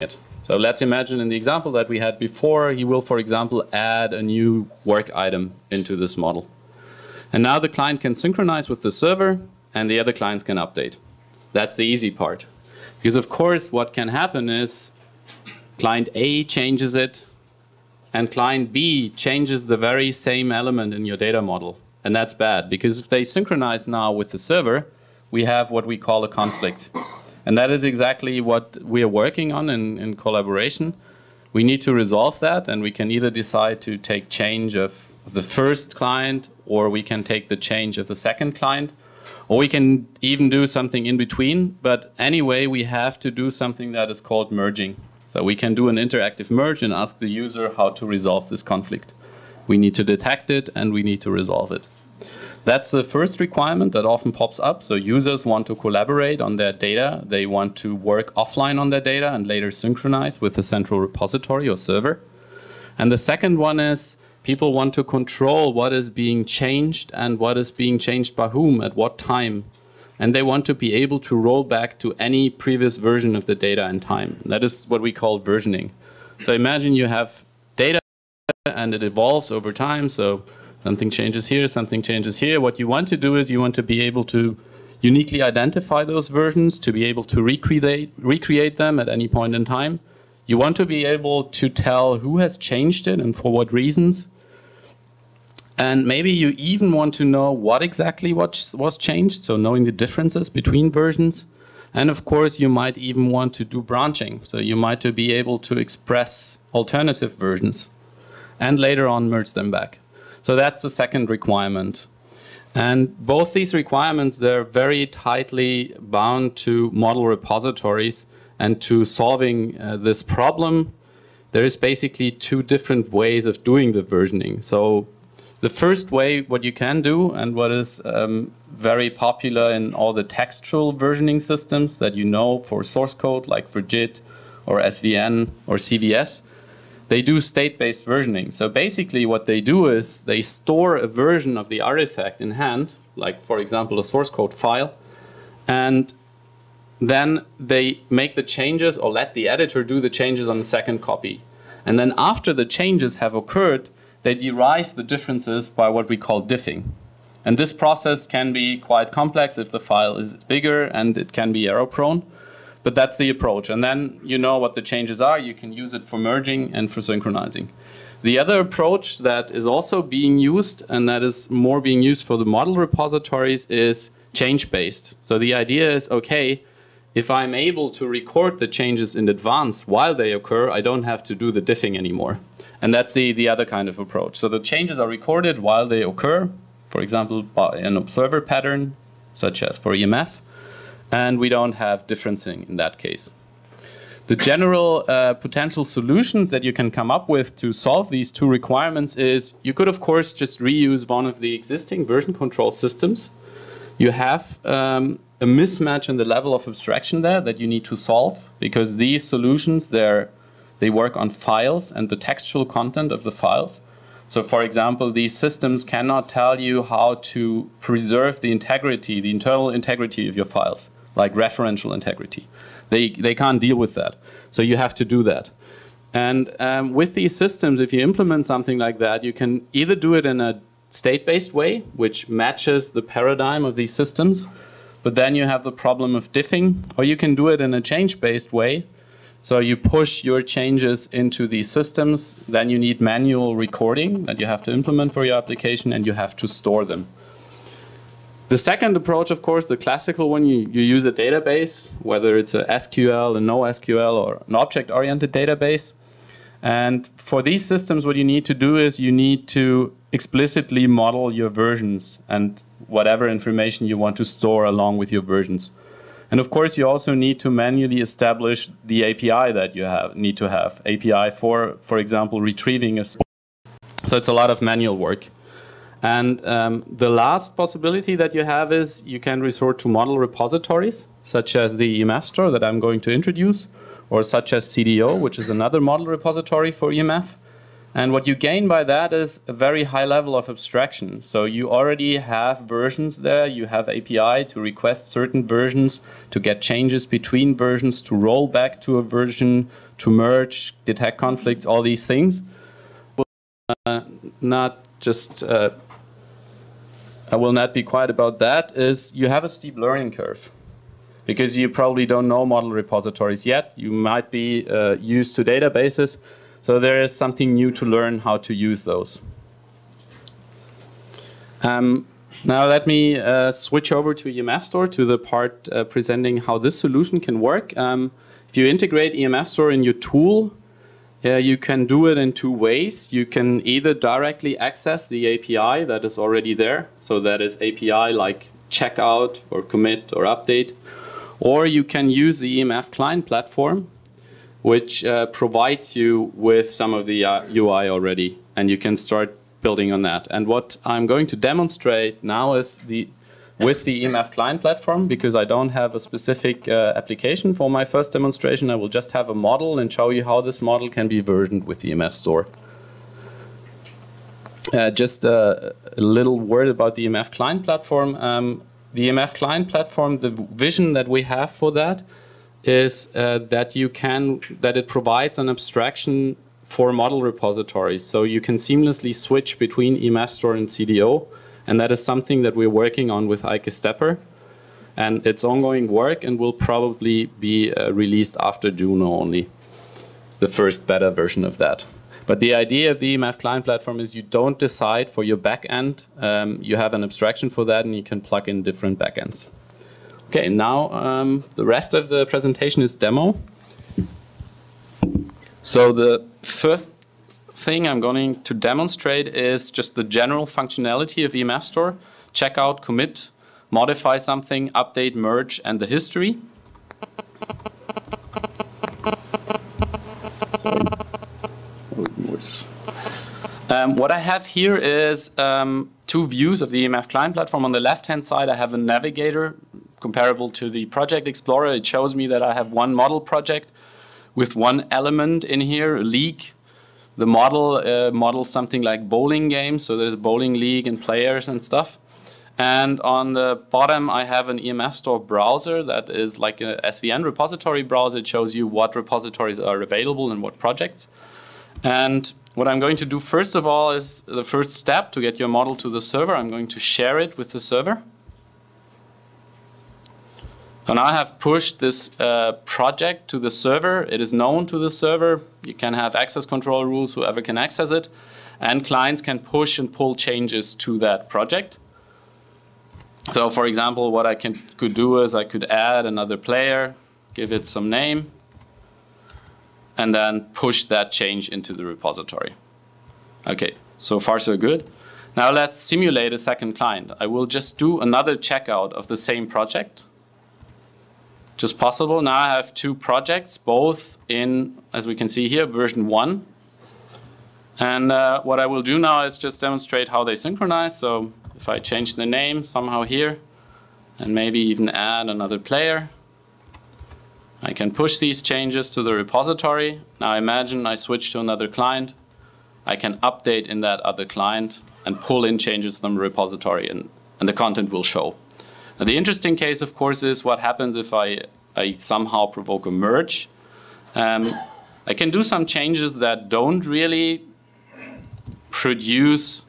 it. So let's imagine in the example that we had before, he will, for example, add a new work item into this model. And now the client can synchronize with the server, and the other clients can update. That's the easy part. Because of course, what can happen is client A changes it, and client B changes the very same element in your data model. And that's bad, because if they synchronize now with the server, we have what we call a conflict. And that is exactly what we are working on in collaboration. We need to resolve that, and we can either decide to take change of the first client, or we can take the change of the second client, or we can even do something in between. But anyway, we have to do something that is called merging. So we can do an interactive merge and ask the user how to resolve this conflict. We need to detect it, and we need to resolve it. That's the first requirement that often pops up. So users want to collaborate on their data. They want to work offline on their data and later synchronize with the central repository or server. And the second one is people want to control what is being changed and what is being changed by whom at what time. And they want to be able to roll back to any previous version of the data in time. That is what we call versioning. So imagine you have data and it evolves over time. So something changes here, something changes here. What you want to do is you want to be able to uniquely identify those versions, to be able to recreate them at any point in time. You want to be able to tell who has changed it and for what reasons. And maybe you even want to know what exactly was changed, so knowing the differences between versions. And of course, you might even want to do branching. So you might be able to express alternative versions and later on merge them back. So that's the second requirement. And both these requirements, they're very tightly bound to model repositories. And to solving this problem, there is basically two different ways of doing the versioning. So the first way, what you can do, and what is very popular in all the textual versioning systems that you know for source code, like for JIT or SVN or CVS, they do state-based versioning. So basically what they do is they store a version of the artifact in hand, like for example a source code file, and then they make the changes or let the editor do the changes on the second copy. And then after the changes have occurred, they derive the differences by what we call diffing. And this process can be quite complex if the file is bigger, and it can be error prone. But that's the approach. And then you know what the changes are. You can use it for merging and for synchronizing. The other approach that is also being used, and that is more being used for the model repositories, is change-based. So the idea is, okay, if I'm able to record the changes in advance while they occur, I don't have to do the diffing anymore. And that's the other kind of approach. So the changes are recorded while they occur, for example, by an observer pattern, such as for EMF, and we don't have differencing in that case. The general potential solutions that you can come up with to solve these two requirements is you could, of course, just reuse one of the existing version control systems. You have a mismatch in the level of abstraction there that you need to solve, because these solutions, they work on files and the textual content of the files. So for example, these systems cannot tell you how to preserve the integrity, the internal integrity of your files, like referential integrity. They can't deal with that. So you have to do that. And with these systems, if you implement something like that, you can either do it in a state-based way, which matches the paradigm of these systems, but then you have the problem of diffing, or you can do it in a change-based way. So you push your changes into these systems, then you need manual recording that you have to implement for your application, and you have to store them. The second approach, of course, the classical one, you use a database, whether it's a SQL, a NoSQL, or an object-oriented database. And for these systems, what you need to do is you need to explicitly model your versions and whatever information you want to store along with your versions. And of course, you also need to manually establish the API that you need to have. API for example, retrieving a source. So it's a lot of manual work. And the last possibility that you have is you can resort to model repositories, such as the EMFStore that I'm going to introduce, or such as CDO, which is another model repository for EMF. And what you gain by that is a very high level of abstraction. So you already have versions there, you have API to request certain versions, to get changes between versions, to roll back to a version, to merge, detect conflicts, all these things. Not just, I will not be quiet about that, is you have a steep learning curve. Because you probably don't know model repositories yet. You might be used to databases. So there is something new to learn how to use those. Now let me switch over to EMFStore, to the part presenting how this solution can work. If you integrate EMFStore in your tool, you can do it in two ways. You can either directly access the API that is already there. So that is API like checkout or commit or update. Or you can use the EMF client platform, which provides you with some of the UI already, and you can start building on that. And what I'm going to demonstrate now is with the EMF client platform, because I don't have a specific application for my first demonstration, I will just have a model and show you how this model can be versioned with the EMFStore. Just a little word about the EMF client platform. The EMF client platform, the vision that we have for that is that it provides an abstraction for model repositories. So you can seamlessly switch between EMFStore and CDO. And that is something that we're working on with Eike. And it's ongoing work and will probably be released after June only, the first beta version of that. But the idea of the EMF client platform is you don't decide for your backend. You have an abstraction for that and you can plug in different backends. Okay, now the rest of the presentation is demo. So the first thing I'm going to demonstrate is just the general functionality of EMFStore. Check out, commit, modify something, update, merge, and the history. Sorry. What I have here is two views of the EMF client platform. On the left-hand side, I have a navigator comparable to the Project Explorer. It shows me that I have one model project with one element in here, a league. The model models something like bowling games, so there's a bowling league and players and stuff. And on the bottom, I have an EMFStore browser that is like a SVN repository browser. It shows you what repositories are available and what projects. And what I'm going to do first of all is the first step to get your model to the server. I'm going to share it with the server. So now I have pushed this project to the server. It is known to the server. You can have access control rules, whoever can access it. And clients can push and pull changes to that project. So for example, what I could do is I could add another player, give it some name, and then push that change into the repository. Okay, so far so good. Now let's simulate a second client. I will just do another checkout of the same project. Just possible. Now I have two projects, both in, as we can see here, version 1. And what I will do now is just demonstrate how they synchronize. So if I change the name somehow here, and maybe even add another player, I can push these changes to the repository. Now imagine I switch to another client. I can update in that other client and pull in changes from the repository, and the content will show. Now, the interesting case, of course, is what happens if I somehow provoke a merge. I can do some changes that don't really produce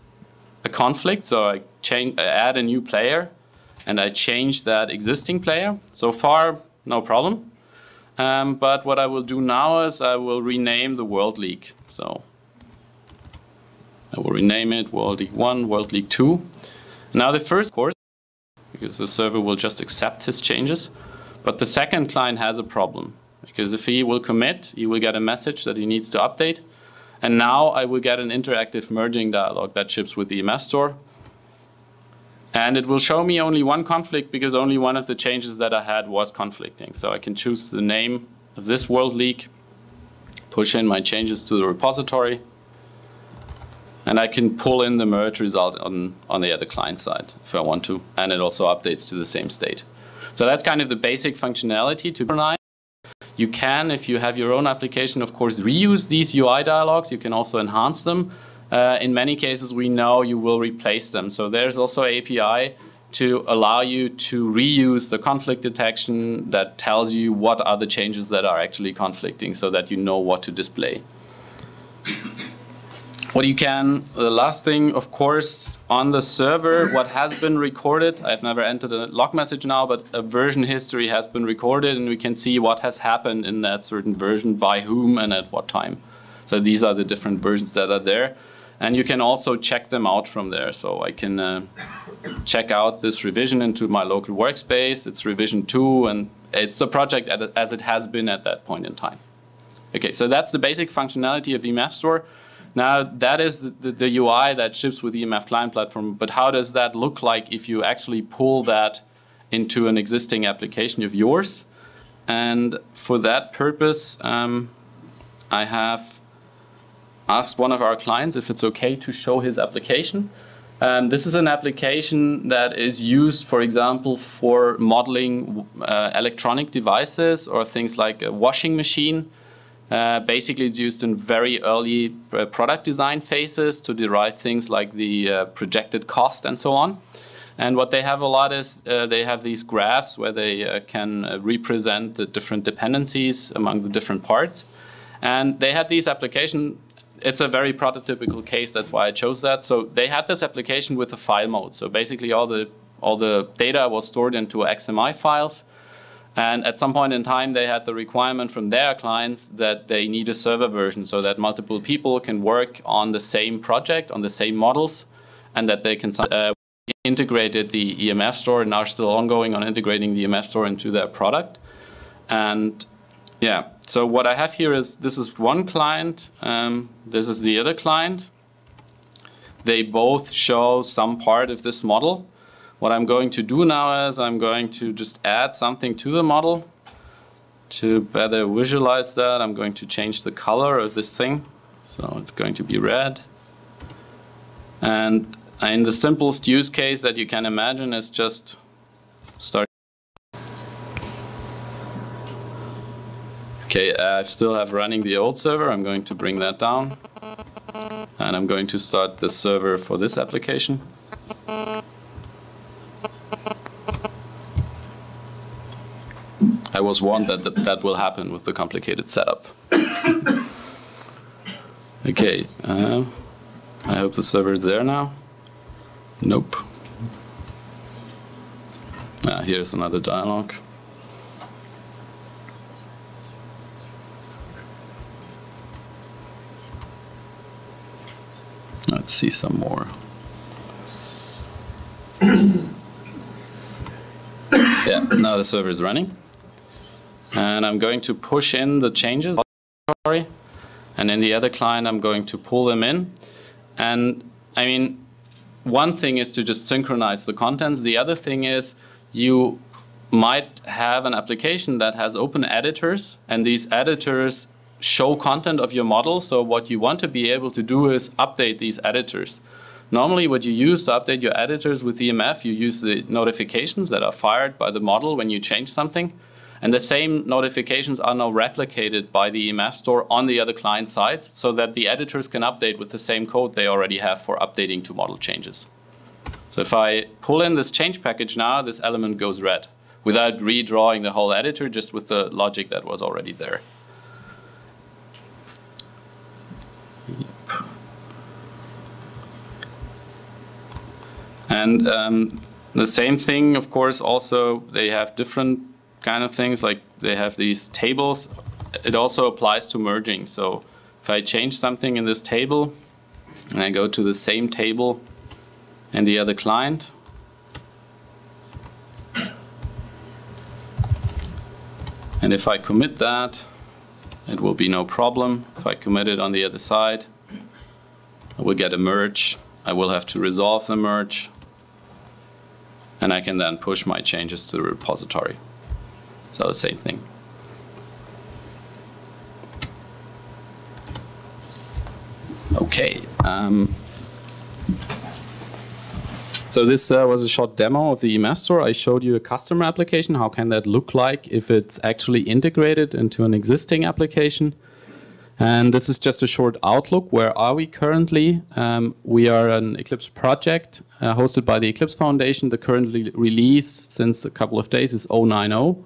a conflict. So I add a new player, and I change that existing player. So far, no problem. But what I will do now is I will rename the World League. So I will rename it World League 1, World League 2. Now the first course, because the server will just accept his changes. But the second client has a problem, because if he will commit, he will get a message that he needs to update. And now I will get an interactive merging dialog that ships with the EMFStore. And it will show me only one conflict, because only one of the changes that I had was conflicting. So I can choose the name of this World League, push in my changes to the repository, and I can pull in the merge result on the other client side if I want to. And it also updates to the same state. So that's kind of the basic functionality to synchronize. You can, if you have your own application, of course, reuse these UI dialogues. You can also enhance them. In many cases, we know you will replace them. So there's also an API to allow you to reuse the conflict detection that tells you what are the changes that are actually conflicting so that you know what to display. What you can, the last thing, of course, on the server, what has been recorded, I've never entered a log message now, but a version history has been recorded and we can see what has happened in that certain version, by whom and at what time. So these are the different versions that are there. And you can also check them out from there. So I can check out this revision into my local workspace. It's revision 2, and it's a project as it has been at that point in time. Okay, so that's the basic functionality of EMFStore. Now, that is the UI that ships with the EMF client platform, but how does that look like if you actually pull that into an existing application of yours? And for that purpose, I have asked one of our clients if it's okay to show his application. This is an application that is used, for example, for modeling electronic devices or things like a washing machine. Basically, it's used in very early product design phases to derive things like the projected cost and so on. And what they have a lot is they have these graphs where they can represent the different dependencies among the different parts. And they had these applications. It's a very prototypical case, that's why I chose that. So they had this application with a file mode. So basically all the data was stored into XML files. And at some point in time, they had the requirement from their clients that they need a server version so that multiple people can work on the same project, on the same models, and that they can integrated the EMFStore and are still ongoing on integrating the EMFStore into their product. And yeah, so what I have here is, this is one client, this is the other client. They both show some part of this model. What I'm going to do now is I'm going to just add something to the model to better visualize that. I'm going to change the color of this thing. So it's going to be red. And in the simplest use case that you can imagine is just start. Okay, I still have running the old server. I'm going to bring that down. And I'm going to start the server for this application. I was warned that that will happen with the complicated setup. Okay, I hope the server is there now. Nope. Here's another dialog. Let's see some more. Yeah, now the server is running. And I'm going to push in the changes. And in the other client, I'm going to pull them in. And I mean, one thing is to just synchronize the contents. The other thing is you might have an application that has open editors, and these editors show content of your model. So what you want to be able to do is update these editors. Normally, what you use to update your editors with EMF, you use the notifications that are fired by the model when you change something. And the same notifications are now replicated by the EMFStore on the other client side so that the editors can update with the same code they already have for updating to model changes. So if I pull in this change package now, this element goes red without redrawing the whole editor, just with the logic that was already there. Yep. And the same thing, of course, also they have different kind of things, like they have these tables. It also applies to merging. So if I change something in this table and I go to the same table in the other client, and if I commit that, it will be no problem. If I commit it on the other side, I will get a merge. I will have to resolve the merge, and I can then push my changes to the repository. So the same thing. Okay. So this was a short demo of the EMFStore. I showed you a customer application. How can that look like if it's actually integrated into an existing application? And this is just a short outlook. Where are we currently? We are an Eclipse project hosted by the Eclipse Foundation. The current release since a couple of days is 090.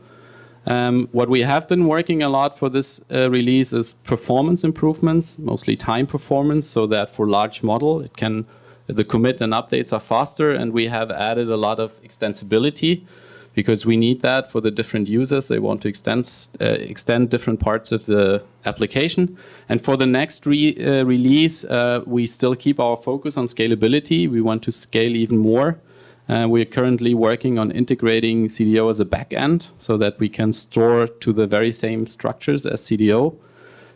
What we have been working a lot for this release is performance improvements, mostly time performance, so that for large model, the commit and updates are faster, and we have added a lot of extensibility because we need that for the different users. They want to extend different parts of the application. And for the next release, we still keep our focus on scalability. We want to scale even more. We are currently working on integrating CDO as a backend so that we can store to the very same structures as CDO,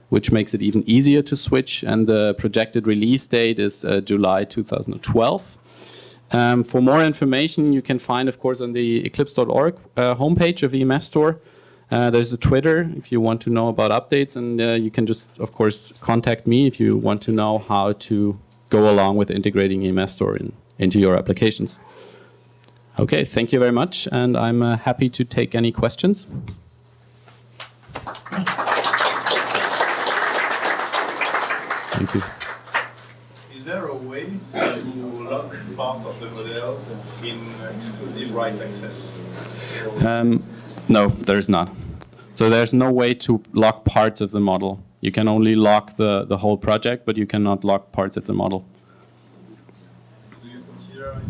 which makes it even easier to switch. And the projected release date is July 2012. For more information, you can find, of course, on the eclipse.org homepage of EMFStore. There's a Twitter if you want to know about updates, and you can just, of course, contact me if you want to know how to go along with integrating EMFStore into your applications. Okay, thank you very much, and I'm happy to take any questions. Thank you. Is there a way to lock part of the model in exclusive write access? No, there's not. So there's no way to lock parts of the model. You can only lock the whole project, but you cannot lock parts of the model. Do you consider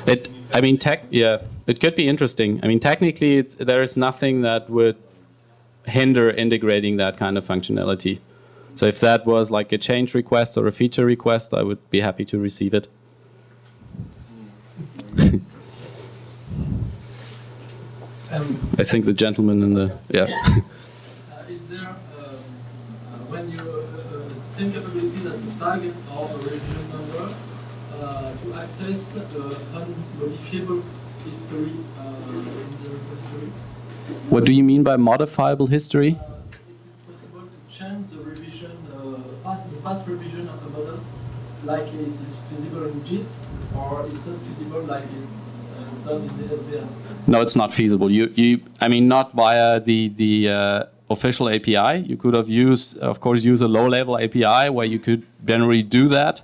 it could be interesting. I mean, technically, there is nothing that would hinder integrating that kind of functionality. So if that was like a change request or a feature request, I would be happy to receive it. I think the gentleman in the, yeah. Is there, when you same capability that the tag or the revision number to access the unmodifiable history in the repository? What do you mean by modifiable history? It is possible to change the revision, the past revision of the model, like it is feasible in JIT, or it's not feasible like it's done in the SVM? No, it's not feasible. I mean, not via the official API. You could have used, of course, use a low-level API where you could generally do that.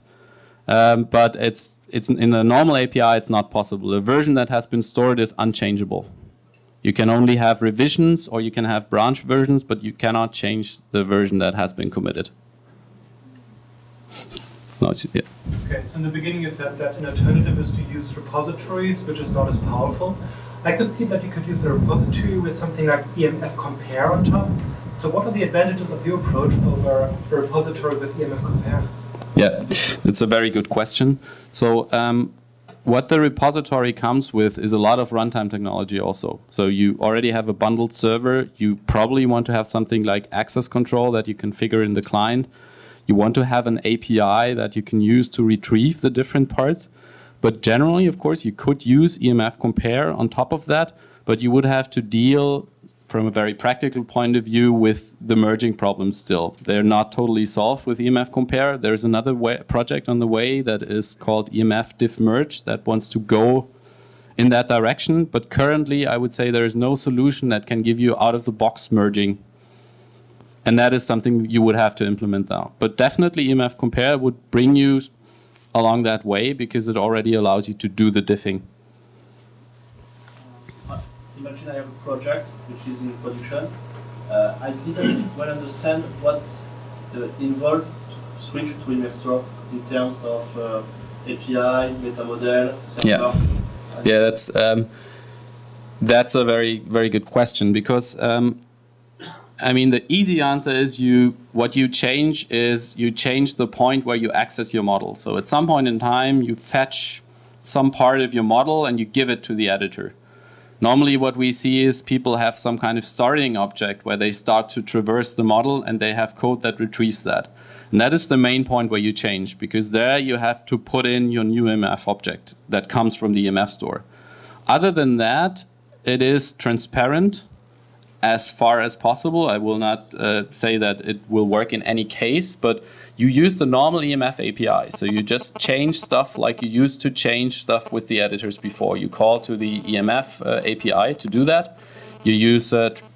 But it's in a normal API, it's not possible. The version that has been stored is unchangeable. You can only have revisions or you can have branch versions, but you cannot change the version that has been committed. No, yeah. Okay, so in the beginning you said that an alternative is to use repositories, which is not as powerful. I could see that you could use a repository with something like EMF compare on top. So what are the advantages of your approach over a repository with EMF compare? Yeah, it's a very good question. So what the repository comes with is a lot of runtime technology also. So you already have a bundled server. You probably want to have something like access control that you configure in the client. You want to have an API that you can use to retrieve the different parts. But generally, of course, you could use EMF compare on top of that, but you would have to deal from a very practical point of view with the merging problems still. They're not totally solved with EMF compare. There's another project on the way that is called EMF diff merge that wants to go in that direction. But currently, I would say there is no solution that can give you out-of-the-box merging. And that is something you would have to implement now. But definitely EMF compare would bring you along that way because it already allows you to do the diffing. Imagine I have a project which is in production. I didn't well understand what's involved to switch to EMFStore in terms of API, meta model, server. Yeah, that's a very, very good question because I mean, the easy answer is what you change is you change the point where you access your model. So at some point in time, you fetch some part of your model and you give it to the editor. Normally what we see is people have some kind of starting object where they start to traverse the model and they have code that retrieves that. And that is the main point where you change, because there you have to put in your new EMF object that comes from the EMFStore. Other than that, it is transparent. as far as possible. I will not say that it will work in any case, but you use the normal EMF API. So you just change stuff like you used to change stuff with the editors before. You call to the EMF API to do that. You use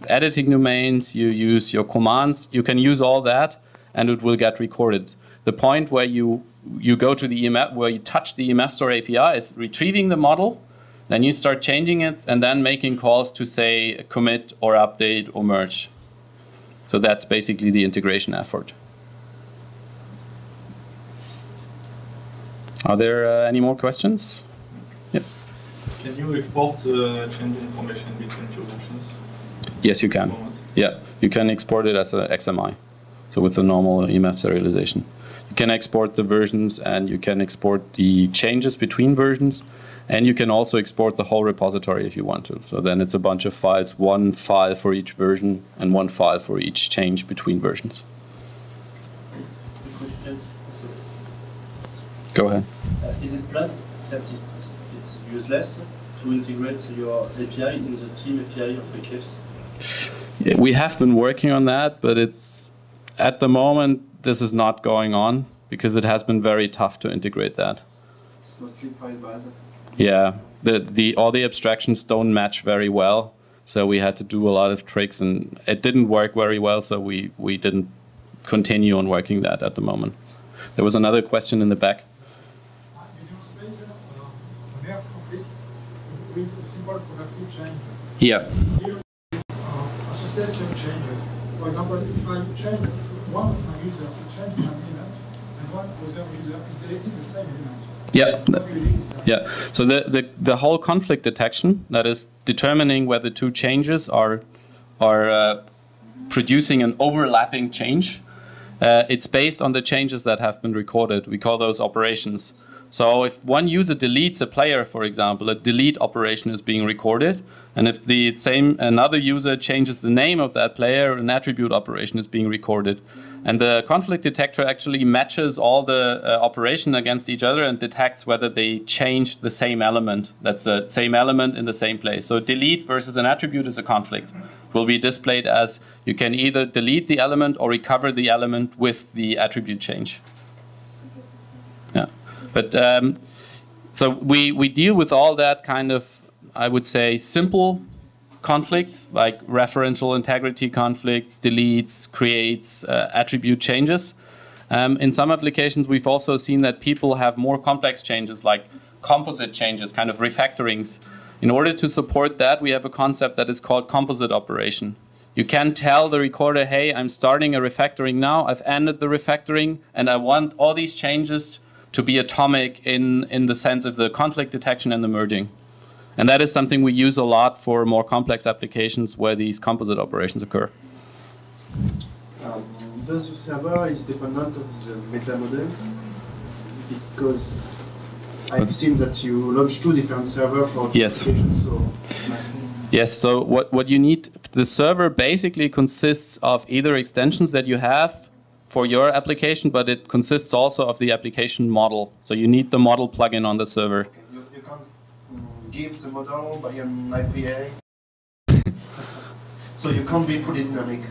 editing domains, you use your commands, you can use all that and it will get recorded. The point where you go to the EMF, where you touch the EMFStore API is retrieving the model, then you start changing it and then making calls to say commit or update or merge. So that's basically the integration effort. Are there any more questions? Yep. Can you export the change information between two versions? Yes, you can. Yeah, you can export it as a XMI. So with the normal EMF serialization. You can export the versions and you can export the changes between versions. And you can also export the whole repository if you want to. So then it's a bunch of files, one file for each version and one file for each change between versions. Go ahead. Is it planned, except it's useless, to integrate your API in the team API of Eclipse? Yeah, we have been working on that, but it's at the moment this is not going on because it has been very tough to integrate that. It's mostly file-based. Yeah, all the abstractions don't match very well, so we had to do a lot of tricks, and it didn't work very well, so we didn't continue on working that at the moment. There was another question in the back. Yeah. Association changes. For example, if I change one of my users to change an element, and one other user is deleting the same element. Yeah. Yeah. So the whole conflict detection, that is determining whether two changes are producing an overlapping change, it's based on the changes that have been recorded. We call those operations. So if one user deletes a player, for example, a delete operation is being recorded. And if another user changes the name of that player, an attribute operation is being recorded. And the conflict detector actually matches all the operation against each other and detects whether they change the same element. That's the same element in the same place. So delete versus an attribute is a conflict. Will be displayed as you can either delete the element or recover the element with the attribute change. Yeah. But so we deal with all that kind of, I would say, simple conflicts like referential integrity conflicts, deletes, creates, attribute changes. In some applications, we've also seen that people have more complex changes like composite changes, kind of refactorings. In order to support that, we have a concept that is called composite operation. You can tell the recorder, hey, I'm starting a refactoring now, I've ended the refactoring, and I want all these changes to be atomic in the sense of the conflict detection and the merging. And that is something we use a lot for more complex applications where these composite operations occur. Does your server is dependent of the meta models? Because I've seen that you launched two different servers for yes. applications. So yes, so what you need, the server basically consists of either extensions that you have for your application, but it consists also of the application model. So you need the model plugin on the server. okay. You can't give the model by an IPA. So you can't be fully dynamic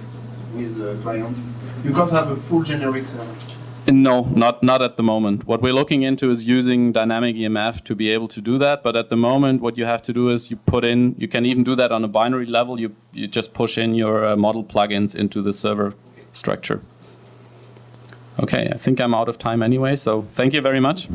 with the client. You can't have a full generic server. No, not at the moment. What we're looking into is using dynamic EMF to be able to do that. But at the moment, what you have to do is you put in, you can even do that on a binary level. You just push in your model plugins into the server structure. Okay, I think I'm out of time anyway, so thank you very much.